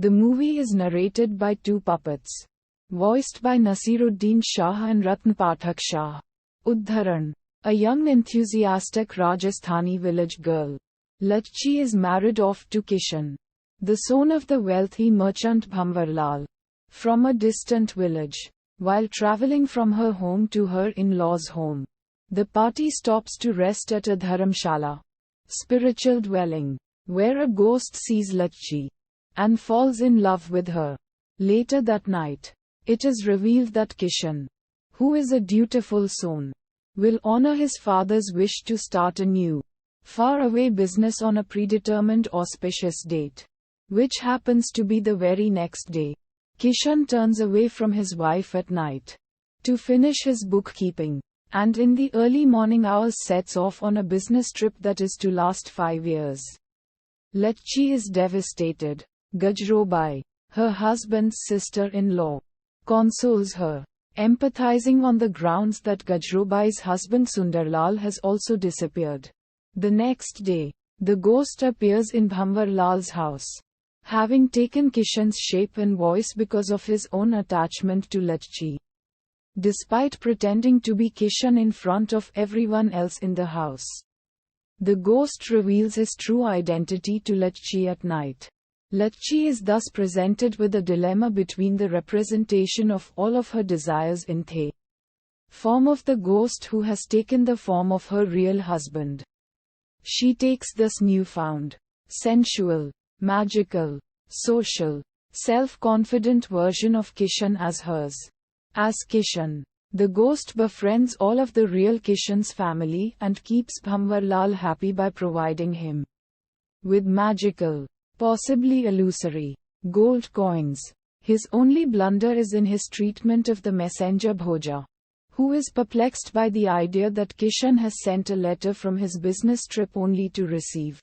The movie is narrated by two puppets, voiced by Nasiruddin Shah and Ratn Pathak Shah. Udharan. A young enthusiastic Rajasthani village girl, Lachchi, is married off to Kishan, the son of the wealthy merchant Bhamvarlal, from a distant village. While traveling from her home to her in-laws' home, the party stops to rest at a dharamshala, spiritual dwelling, where a ghost sees Lachchi and falls in love with her. Later that night, it is revealed that Kishan, who is a dutiful son, will honor his father's wish to start a new, far-away business on a predetermined auspicious date, which happens to be the very next day. Kishan turns away from his wife at night to finish his bookkeeping, and in the early morning hours sets off on a business trip that is to last 5 years. Lachchi is devastated. Gajrobai, her husband's sister-in-law, consoles her, empathizing on the grounds that Gajrobai's husband Sundarlal has also disappeared. The next day, the ghost appears in Bhamvarlal's house, having taken Kishan's shape and voice because of his own attachment to Lachchi. Despite pretending to be Kishan in front of everyone else in the house, the ghost reveals his true identity to Lachchi at night. Lachchi is thus presented with a dilemma between the representation of all of her desires in the form of the ghost who has taken the form of her real husband. She takes this newfound, sensual, magical, social, self-confident version of Kishan as hers. As Kishan, the ghost befriends all of the real Kishan's family and keeps Bhamvarlal happy by providing him with magical, possibly illusory, gold coins. His only blunder is in his treatment of the messenger Bhoja, who is perplexed by the idea that Kishan has sent a letter from his business trip only to receive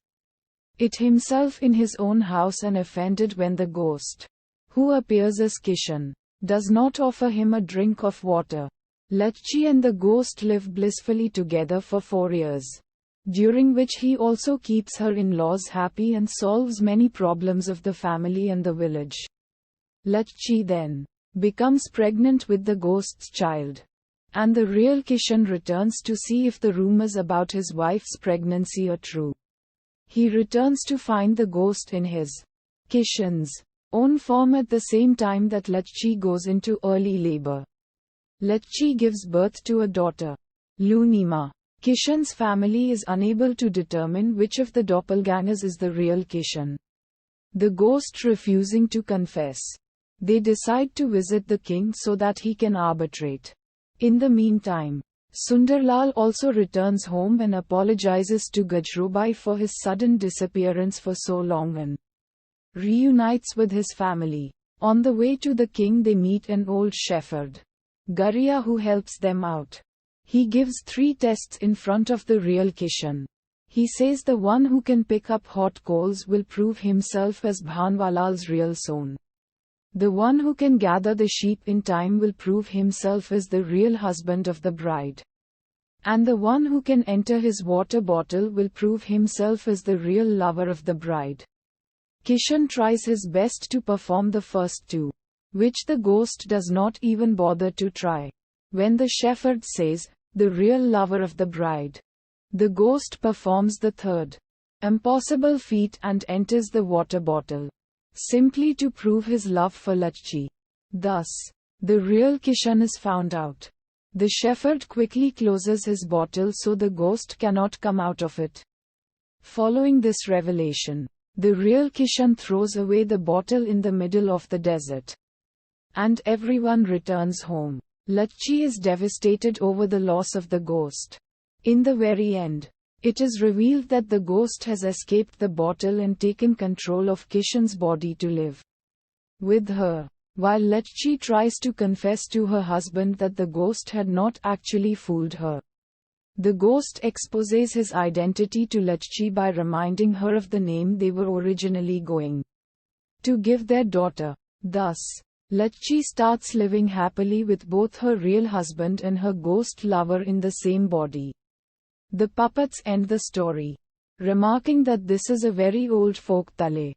it himself in his own house, and offended when the ghost, who appears as Kishan, does not offer him a drink of water. Lachchi and the ghost live blissfully together for 4 years, during which he also keeps her in-laws happy and solves many problems of the family and the village. Lachchi then becomes pregnant with the ghost's child, and the real Kishan returns to see if the rumors about his wife's pregnancy are true. He returns to find the ghost in his, Kishan's, own form at the same time that Lachchi goes into early labor. Lachchi gives birth to a daughter, Lunima. Kishan's family is unable to determine which of the doppelgangers is the real Kishan, the ghost refusing to confess. They decide to visit the king so that he can arbitrate. In the meantime, Sundarlal also returns home and apologizes to Gajrobai for his sudden disappearance for so long and reunites with his family. On the way to the king, they meet an old shepherd, Gariya, who helps them out. He gives 3 tests in front of the real Kishan. He says the one who can pick up hot coals will prove himself as Bhanwalal's real son. The one who can gather the sheep in time will prove himself as the real husband of the bride. And the one who can enter his water bottle will prove himself as the real lover of the bride. Kishan tries his best to perform the first 2, which the ghost does not even bother to try. When the shepherd says, the real lover of the bride, the ghost performs the 3rd impossible feat and enters the water bottle, simply to prove his love for Lachchi. Thus, the real Kishan is found out. The shepherd quickly closes his bottle so the ghost cannot come out of it. Following this revelation, the real Kishan throws away the bottle in the middle of the desert, and everyone returns home. Lachchi is devastated over the loss of the ghost. In the very end, it is revealed that the ghost has escaped the bottle and taken control of Kishan's body to live with her, while Lachchi tries to confess to her husband that the ghost had not actually fooled her. The ghost exposes his identity to Lachchi by reminding her of the name they were originally going to give their daughter. Thus, Lachchi starts living happily with both her real husband and her ghost lover in the same body. The puppets end the story, remarking that this is a very old folk tale.